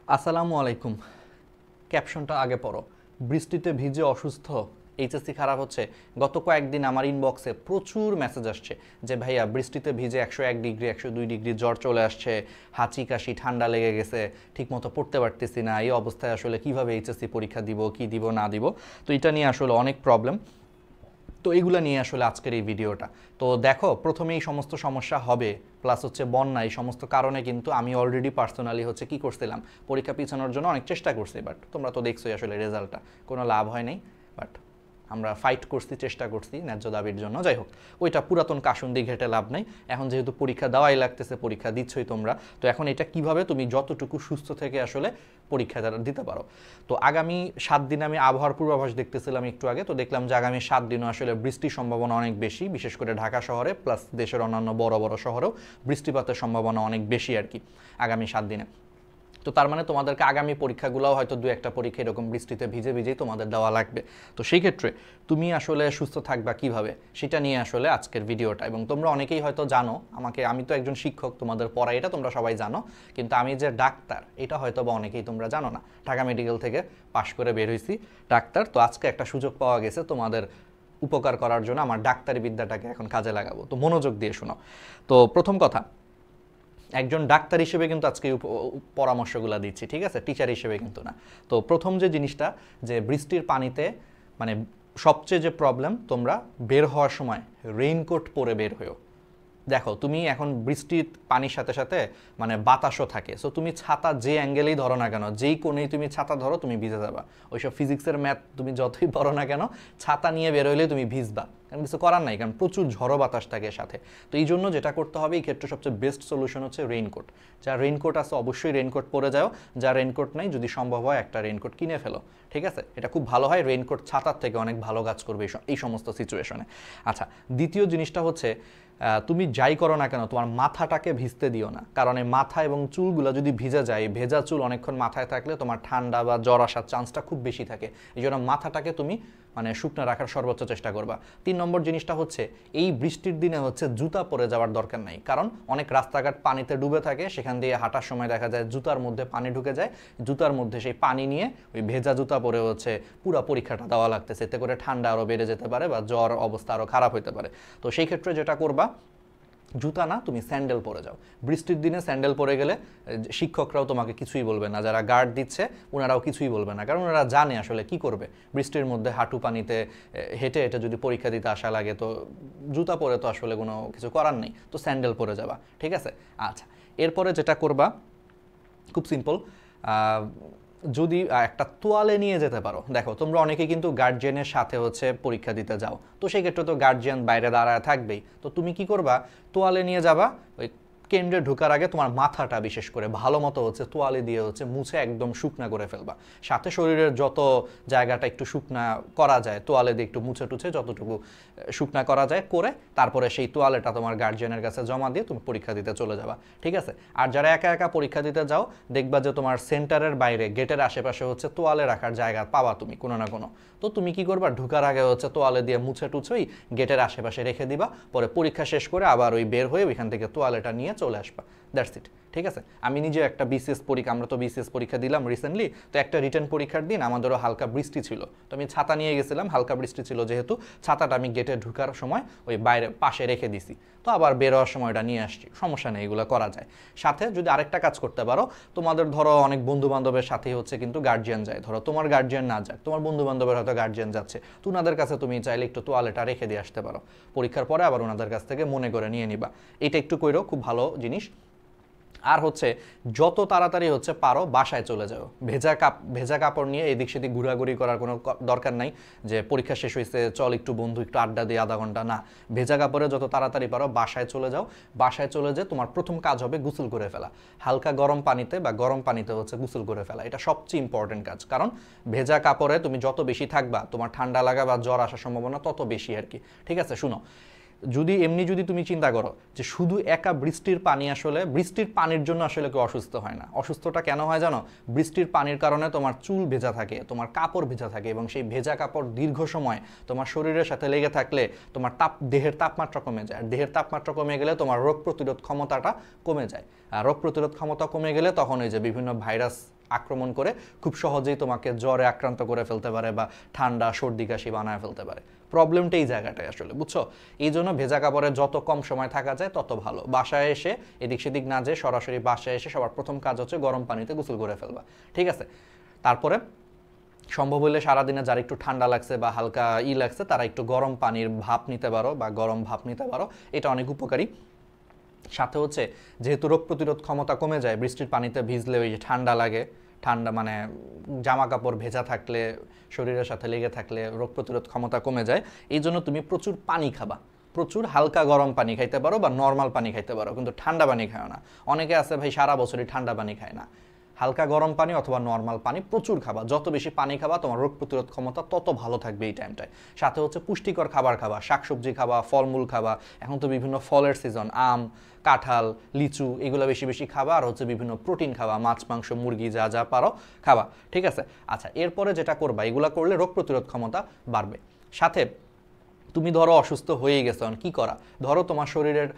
আসসালামু আলাইকুম। ক্যাপশনটা আগে পড়ো। বৃষ্টিতে ভিজে অসুস্থ, এইচএসসি খারাপ হচ্ছে। গত কয়েকদিন আমার ইনবক্সে প্রচুর মেসেজ আসছে যে ভাইয়া বৃষ্টিতে ভিজে 101 ডিগ্রি 102 ডিগ্রি জ্বর চলে আসছে, হাঁচি কাশি ঠান্ডা লেগে গেছে, ঠিকমতো পড়তে পারতেছি না, এই অবস্থায় আসলে কিভাবে এইচএসসি পরীক্ষা দিব, কি দিব না দিব। তো এটা নিয়ে আসলে অনেক প্রবলেম। তো এইগুলো নিয়ে আসলে আজকের এই ভিডিওটা। তো দেখো, প্রথমেই সমস্ত সমস্যা হবে, প্লাস হচ্ছে বন্যা, এই সমস্ত কারণে কিন্তু আমি অলরেডি পার্সোনালি হচ্ছে কি করছিলাম, পরীক্ষা পিছানোর জন্য অনেক চেষ্টা করছি, বাট তোমরা তো দেখছোই আসলে রেজাল্টটা কোনো লাভ হয় নাই। বাট আমরা ফাইট করছি, চেষ্টা করছি ন্যায্য দাবির জন্য। যাই হোক, ওইটা পুরাতন কাসুন্দি ঘেটে লাভ নাই। এখন যেহেতু পরীক্ষা দেওয়াই লাগতেছে, পরীক্ষা দিচ্ছই তোমরা, তো এখন এটা কিভাবে তুমি যতটুকু সুস্থ থেকে আসলে পরীক্ষাটা দিতে পারো। তো আগামী 7 দিন আমি আবহাওয়ার পূর্বাভাস দেখতেছিলাম একটু আগে, তো দেখলাম যে আগামী 7 দিনও আসলে বৃষ্টির সম্ভাবনা অনেক বেশি, বিশেষ করে ঢাকা শহরে প্লাস দেশের অন্যান্য বড় বড় শহরেও বৃষ্টিপাতের সম্ভাবনা অনেক বেশি আর কি আগামী 7 দিনে। তো তার মানে তোমাদেরকে আগামী পরীক্ষাগুলোও হয়তো দু একটা পরীক্ষা এরকম বৃষ্টিতে ভিজে ভিজেই তোমাদের দেওয়া লাগবে। তো সেই ক্ষেত্রে তুমি আসলে সুস্থ থাকবা কিভাবে, সেটা নিয়ে আসলে আজকের ভিডিওটা। এবং তোমরা অনেকেই হয়তো জানো আমাকে, আমি তো একজন শিক্ষক, তোমাদের পড়াই, এটা তোমরা সবাই জানো, কিন্তু আমি যে ডাক্তার এটা হয়তো বা অনেকেই তোমরা জানো না। ঢাকা মেডিকেল থেকে পাশ করে বের হয়েছি ডাক্তার। তো আজকে একটা সুযোগ পাওয়া গেছে তোমাদের উপকার করার জন্য, আমার ডাক্তারি বিদ্যাটাকে এখন কাজে লাগাবো। তো মনোযোগ দিয়ে শোনো। তো প্রথম কথা, একজন ডাক্তার হিসেবে কিন্তু আজকে পরামর্শগুলো দিচ্ছি, ঠিক আছে, টিচার হিসেবে কিন্তু না। তো প্রথম যে জিনিসটা, যে বৃষ্টির পানিতে মানে সবচেয়ে যে প্রবলেম, তোমরা বের হওয়ার সময় রেইনকোট পরে বের হয়েও। দেখো, তুমি এখন বৃষ্টির পানির সাথে সাথে মানে বাতাসও থাকে, সো তুমি ছাতা যে অ্যাঙ্গেলেই ধরো না কেন, যেই কোণেই তুমি ছাতা ধরো, তুমি ভিজে যাবা। ওইসব ফিজিক্সের ম্যাথ তুমি যতই পড়ো না কেন, ছাতা নিয়ে বের হইলে তুমি ভিজবা, কারণ কিছু করার নাই, কারণ প্রচুর ঝড়ো বাতাস থাকে সাথে। তো এই জন্য যেটা করতে হবে এই ক্ষেত্রে সবচেয়ে বেস্ট সলিউশন হচ্ছে রেইনকোট। যার রেইনকোট আছে অবশ্যই রেইনকোট পরে যাও, যার রেইনকোট নাই যদি সম্ভব হয় একটা রেইনকোট কিনে ফেলো, ঠিক আছে, এটা খুব ভালো হয়। রেইনকোট ছাতার থেকে অনেক ভালো কাজ করবে এই সমস্ত সিচুয়েশনে। আচ্ছা, দ্বিতীয় জিনিসটা হচ্ছে, তুমি যাই করো না কেন তোমার মাথাটাকে ভিজতে দিও না, কারণ এই মাথা এবং চুলগুলো যদি ভিজে যায়, ভেজা চুল অনেকক্ষণ মাথায় থাকলে তোমার ঠান্ডা বা জ্বর আসার চান্সটা খুব বেশি থাকে। এই জন্য মাথাটাকে তুমি মানে শুকনো রাখার সর্বোচ্চ চেষ্টা করবা। 3 নম্বর জিনিসটা হচ্ছে, এই বৃষ্টির দিনে হচ্ছে জুতা পরে যাওয়ার দরকার নাই, কারণ অনেক রাস্তাঘাট পানিতে ডুবে থাকে, সেখান দিয়ে হাঁটার সময় দেখা যায় জুতার মধ্যে পানি ঢুকে যায়, জুতার মধ্যে সেই পানি নিয়ে ওই ভেজা জুতা পরে হচ্ছে পুরো পরীক্ষাটা দেওয়া লাগতেছে, এতে করে ঠান্ডা আরও বেড়ে যেতে পারে বা জ্বর অবস্থা আরও খারাপ হতে পারে। তো সেই ক্ষেত্রে যেটা করবা, জুতা না, তুমি স্যান্ডেল পরে যাও। বৃষ্টির দিনে স্যান্ডেল পরে গেলে শিক্ষকরাও তোমাকে কিছুই বলবে না, যারা গার্ড দিচ্ছে ওনারাও কিছুই বলবে না, কারণ ওনারা জানে আসলে কি করবে। বৃষ্টির মধ্যে হাঁটু পানিতে হেঁটে হেঁটে যদি পরীক্ষা দিতে আসা লাগে, তো জুতা পরে তো আসলে কোনো কিছু করার নেই, তো স্যান্ডেল পরে যাবা, ঠিক আছে। আচ্ছা, এরপরে যেটা করবা খুব সিম্পল, যদি একটা তোয়ালে নিয়ে যেতে পারো। দেখো, তোমরা অনেকে কিন্তু গার্জিয়ানের সাথে হচ্ছে পরীক্ষা দিতে যাও, তো সেই ক্ষেত্রে তো গার্জিয়ান বাইরে দাঁড়ায় থাকবেই, তো তুমি কি করবা, তোয়ালে নিয়ে যাবা। ওই কেন্দ্রে ঢোকার আগে তোমার মাথাটা বিশেষ করে ভালো মতো হচ্ছে তোয়ালে দিয়ে হচ্ছে মুছে একদম শুকনা করে ফেলবা। সাথে শরীরের যত জায়গাটা একটু শুকনা করা যায় তোয়ালে দিয়ে একটু মুছে টুছে যতটুকু শুকনা করা যায় করে, তারপরে সেই তোয়ালেটা তোমার গার্জিয়ানের কাছে জমা দিয়ে তুমি পরীক্ষা দিতে চলে যাবা, ঠিক আছে। আর যারা একা একা পরীক্ষা দিতে যাও, দেখবা যে তোমার সেন্টারের বাইরে গেটের আশেপাশে হচ্ছে তোয়ালে রাখার জায়গা পাবা তুমি কোনো না কোনো। তো তুমি কি করবা, ঢুকার আগে হচ্ছে তোয়ালে দিয়ে মুছে টুছেই গেটের আশেপাশে রেখে দিবা, পরে পরীক্ষা শেষ করে আবার ওই বের হয়ে ওইখান থেকে তোয়ালেটা নিয়ে চলে আসবা। দ্যাটস ইট, ঠিক আছে। আমি নিজে একটা বিসিএস পরীক্ষা, আমরা তো বিসিএস পরীক্ষা দিলাম রিসেন্টলি, তো একটা রিটেন পরীক্ষার দিন আমাদেরও হালকা বৃষ্টি ছিল, তো আমি ছাতা নিয়ে গেছিলাম, হালকা বৃষ্টি ছিল যেহেতু, ছাতাটা আমি গেটে ঢুকার সময় ওই বাইরে পাশে রেখে দিছি, তো আবার বের হওয়ার সময় এটা নিয়ে আসছি, সমস্যা নেই, এগুলো করা যায়। সাথে যদি আরেকটা কাজ করতে পারো, তোমাদের ধরো অনেক বন্ধু বান্ধবের সাথে হচ্ছে কিন্তু গার্জিয়ান যায়, ধরো তোমার গার্জিয়ান না যাক, তোমার বন্ধু বান্ধবের হয়তো গার্জিয়ান যাচ্ছে, তো ওনাদের কাছে তুমি চাইলে একটু তোয়ালেটা রেখে দিয়ে আসতে পারো, পরীক্ষার পরে আবার ওনাদের কাছ থেকে মনে করে নিয়ে নিবা। এটা একটু কইরো, খুব ভালো জিনিস। আর হচ্ছে, যত তাড়াতাড়ি হচ্ছে পারো বাসায় চলে যাও। ভেজা কাপড় নিয়ে এদিক সেদিক ঘোরাঘুরি করার কোনো দরকার নাই, যে পরীক্ষা শেষ হয়েছে চল একটু বন্ধু একটু আড্ডা দিয়ে আধা ঘন্টা, না, ভেজা কাপড়ে যত তাড়াতাড়ি পারো বাসায় চলে যাও। বাসায় চলে যেয়ে তোমার প্রথম কাজ হবে গোসল করে ফেলা, হালকা গরম পানিতে বা গরম পানিতে হচ্ছে গোসল করে ফেলা, এটা সবচেয়ে ইম্পর্টেন্ট কাজ, কারণ ভেজা কাপড়ে তুমি যত বেশি থাকবা তোমার ঠান্ডা লাগা বা জ্বর আসার সম্ভাবনা তত বেশি আর কি, ঠিক আছে। শুনো, যদি তুমি চিন্তা করো যে শুধু একা বৃষ্টির পানি, আসলে বৃষ্টির পানির জন্য আসলে কেউ অসুস্থ হয় না। অসুস্থটা কেন হয় জানো, বৃষ্টির পানির কারণে তোমার চুল ভেজা থাকে, তোমার কাপড় ভেজা থাকে, এবং সেই ভেজা কাপড় দীর্ঘ সময় তোমার শরীরের সাথে লেগে থাকলে তোমার দেহের তাপমাত্রা কমে যায়, আর দেহের তাপমাত্রা কমে গেলে তোমার রোগ প্রতিরোধ ক্ষমতাটা কমে যায়, আর রোগ প্রতিরোধ ক্ষমতা কমে গেলে তখন এই যে বিভিন্ন ভাইরাস আক্রমণ করে খুব সহজেই তোমাকে জ্বরে আক্রান্ত করে ফেলতে পারে বা ঠান্ডা সর্দি কাশি বানায় ফেলতে পারে। প্রবলেমটা এই জায়গাটায় আসলে, বুঝছো? এই জন্য ভেজা কাপড়ে যত কম সময় থাকা যায় তত ভালো। বাসায় এসে এদিক সেদিক না যেয়ে সরাসরি বাসায় এসে সবার প্রথম কাজ হচ্ছে গরম পানিতে গোসল করে ফেলবা, ঠিক আছে? তারপরে সম্ভব হলে সারাদিনে যারা একটু ঠান্ডা লাগছে বা হালকা লাগছে তারা একটু গরম পানির ভাপ নিতে পারো বা গরম ভাপ নিতে পারো, এটা অনেক উপকারী। সাথে হচ্ছে যেহেতু রোগ প্রতিরোধ ক্ষমতা কমে যায় বৃষ্টির পানিতে ভিজলে, ওই যে ঠান্ডা লাগে, ঠান্ডা মানে জামা কাপড় ভেজা থাকলে, শরীরের সাথে লেগে থাকলে রোগ প্রতিরোধ ক্ষমতা কমে যায়। এই জন্য তুমি প্রচুর পানি খাবা, প্রচুর হালকা গরম পানি খাইতে পারো বা নর্মাল পানি খাইতে পারো, কিন্তু ঠান্ডা পানি খাও না। অনেকে আছে ভাই সারা বছরই ঠান্ডা পানি খায় না। হালকা গরম পানি অথবা নর্মাল পানি প্রচুর খাবা। যত বেশি পানি খাবা তোমার রোগ প্রতিরোধ ক্ষমতা তত ভালো থাকবে এই টাইমটায়। সাথে হচ্ছে পুষ্টিকর খাবার খাবা, শাকসবজি খাবা, ফলমূল খাবা। এখন তো বিভিন্ন ফলের সিজন, আম, কাঁঠাল, লিচু, এগুলো বেশি বেশি খাবা। আর হচ্ছে বিভিন্ন প্রোটিন খাবা, মাছ, মাংস, মুরগি যা যা পারো খাবা, ঠিক আছে? আচ্ছা, এরপরে যেটা করবা, এগুলো করলে রোগ প্রতিরোধ ক্ষমতা বাড়বে। সাথে তুমি ধরো অসুস্থ হয়ে গেছো, কি করা? ধরো তোমার শরীরের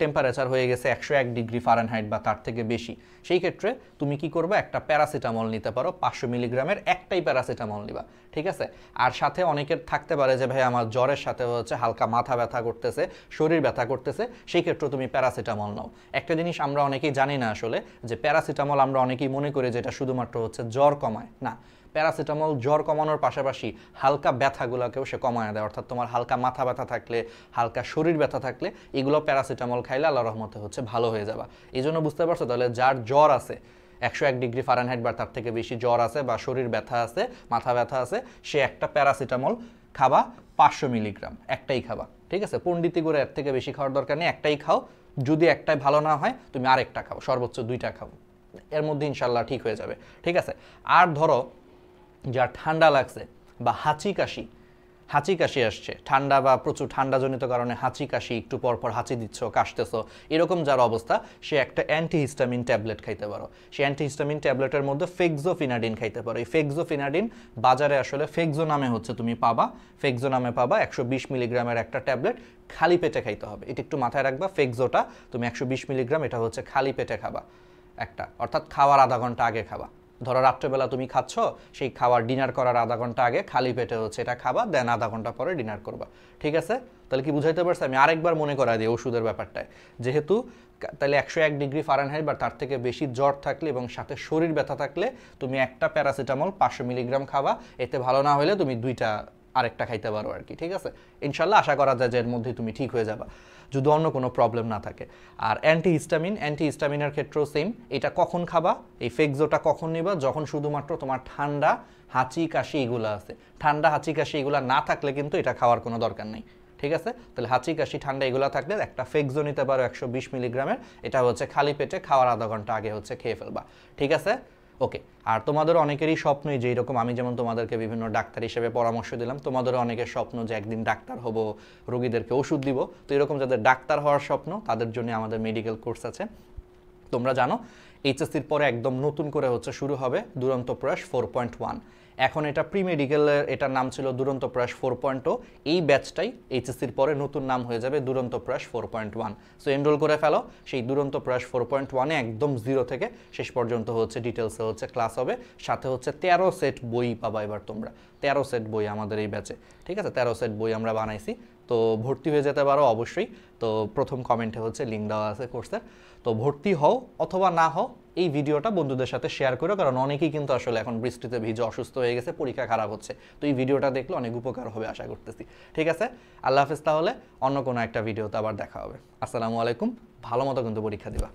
টেম্পারেচার হয়ে গেছে 101 ডিগ্রি ফারেনহাইট বা তার থেকে বেশি। সেই ক্ষেত্রে তুমি কি করবে, একটা প্যারাসিটামল নিতে পারো, 500 মিলিগ্রামের একটাই প্যারাসিটামল নিবা, ঠিক আছে? আর সাথে অনেকের থাকতে পারে যে ভাই আমার জ্বরের সাথে হচ্ছে হালকা মাথা ব্যথা করতেছে, শরীর ব্যথা করতেছে, সেই ক্ষেত্রে তুমি প্যারাসিটামল নাও। একটা জিনিস আমরা অনেকেই জানি না আসলে, যে প্যারাসিটামল আমরা অনেকেই মনে করি যে এটা শুধুমাত্র হচ্ছে জ্বর কমায়। না, প্যারাসিটামল জ্বর কমানোর পাশাপাশি হালকা ব্যথাগুলোকেও সে কমায় দেয়। অর্থাৎ তোমার হালকা মাথা ব্যথা থাকলে, হালকা শরীর ব্যথা থাকলে, এগুলো প্যারাসিটামল খাইলে আল্লাহর রহমতে হচ্ছে ভালো হয়ে যাবা। এই জন্য বুঝতে পারছো তাহলে, যার জ্বর আছে 101 ডিগ্রি ফারেনহাইট বা তার থেকে বেশি জ্বর আছে বা শরীর ব্যথা আছে, মাথা ব্যথা আছে, সে একটা প্যারাসিটামল খাবা, 500 মিলিগ্রাম, একটাই খাবা, ঠিক আছে? পণ্ডিতি করে এর থেকে বেশি খাওয়ার দরকার নেই, একটাই খাও। যদি একটাই ভালো না হয় তুমি আরেকটা খাও, সর্বোচ্চ 2টা খাও, এর মধ্যে ইনশাল্লাহ ঠিক হয়ে যাবে, ঠিক আছে? আর ধরো যার ঠান্ডা লাগছে বা হাঁচি কাশি আসছে, ঠান্ডা বা প্রচুর ঠান্ডাজনিত কারণে হাঁচি কাশি, একটু পর পর হাঁচি দিচ্ছ, কাশতেছো, এরকম যার অবস্থা, সে একটা অ্যান্টিহিস্টামিন ট্যাবলেট খাইতে পারো। সেই অ্যান্টিহিস্টামিন ট্যাবলেটের মধ্যে ফেক্সোফিনাডিন খাইতে পারো। এই ফেক্সোফিনাডিন বাজারে আসলে ফেক্সো নামে হচ্ছে তুমি পাবা, ফেক্সো নামে পাবা। 120 মিলিগ্রামের একটা ট্যাবলেট খালি পেটে খাইতে হবে। এটা একটু মাথায় রাখবা, ফেক্সোটা তুমি 120 মিলিগ্রাম, এটা হচ্ছে খালি পেটে খাবা একটা, অর্থাৎ খাওয়ার আধা ঘন্টা আগে খাবা। ধরো রাত্রেবেলা তুমি খাচ্ছ, সেই খাওয়ার ডিনার করার আধা ঘন্টা আগে খালি পেটে হচ্ছে এটা খাবা, দেন আধা ঘন্টা পরে ডিনার করবা, ঠিক আছে? তাহলে কি বুঝাইতে পারছি? আমি আরেকবার মনে করাই দিই ওষুধের ব্যাপারটায়। যেহেতু তাহলে 101 ডিগ্রি ফারেনহাইট বা তার থেকে বেশি জ্বর থাকলে এবং সাথে শরীর ব্যথা থাকলে তুমি একটা প্যারাসিটামল 500 মিলিগ্রাম খাবা। এতে ভালো না হলে তুমি 2টা আরেকটা খাইতে পারো আর কি, ঠিক আছে? ইনশাল্লাহ আশা করা যায় যে এর মধ্যে তুমি ঠিক হয়ে যাবা, যদি অন্য কোনো প্রবলেম না থাকে। আর অ্যান্টিহিস্টামিনের ক্ষেত্রেও সেম। এটা কখন খাবা, এই ফেক্সোটা কখন নিবা? যখন শুধুমাত্র তোমার ঠান্ডা, হাঁচি, কাশি এগুলো আছে। ঠান্ডা, হাঁচি, কাশি এগুলো না থাকলে কিন্তু এটা খাওয়ার কোনো দরকার নেই, ঠিক আছে? তাহলে হাঁচি, কাশি, ঠান্ডা এগুলো থাকলে একটা ফেক্সো নিতে পারো 120 মিলিগ্রামের। এটা হচ্ছে খালি পেটে খাওয়ার আধা ঘন্টা আগে হচ্ছে খেয়ে ফেলবা, ঠিক আছে? ওকে। আর তোমাদের অনেকেরই স্বপ্নই যে এরকম আমি যেমন তোমাদেরকে বিভিন্ন ডাক্তার হিসেবে পরামর্শ দিলাম, তোমাদেরও অনেকের স্বপ্ন যে একদিন ডাক্তার হব, রোগীদেরকে ওষুধ দিব। তো এরকম যাদের ডাক্তার হওয়ার স্বপ্ন, তাদের জন্য আমাদের মেডিকেল কোর্স আছে। তোমরা জানো এইচএসসির পরে একদম নতুন করে হচ্ছে শুরু হবে দুরন্ত প্রয়াস 4.1। এখন এটা প্রি মেডিকেলের, এটার নাম ছিল দুরন্ত প্রয়াস 4.0। এই ব্যাচটাই এইচএসসির পরে নতুন নাম হয়ে যাবে দুরন্ত প্রয়াস 4.1। সো এনরোল করে ফেলো সেই দুরন্ত প্রয়াস 4.1-এ, একদম 0 থেকে শেষ পর্যন্ত হচ্ছে ডিটেলসে হচ্ছে ক্লাস হবে। সাথে হচ্ছে 13 সেট বই পাবা এবার তোমরা, 13 সেট বই আমাদের এই ব্যাচে, ঠিক আছে? 13 সেট বই আমরা বানাইছি। তো ভর্তি হয়ে যেতে পারো অবশ্যই। তো প্রথম কমেন্টে হচ্ছে লিঙ্ক দেওয়া আছে কোর্সের। তো ভর্তি হও অথবা না হও, এই ভিডিওটা বন্ধুদের সাথে শেয়ার করো, কারণ অনেকেই কিন্তু আসলে এখন বৃষ্টিতে ভিজে অসুস্থ হয়ে গেছে, পরীক্ষা খারাপ হচ্ছে। তো এই ভিডিওটা দেখলে অনেক উপকার হবে আশা করতেছি, ঠিক আছে? আল্লাহ হাফেজ। তাহলে অন্য কোনো একটা ভিডিওতে আবার দেখা হবে। আসসালামু আলাইকুম। ভালো মতো কিন্তু পরীক্ষা দিবা।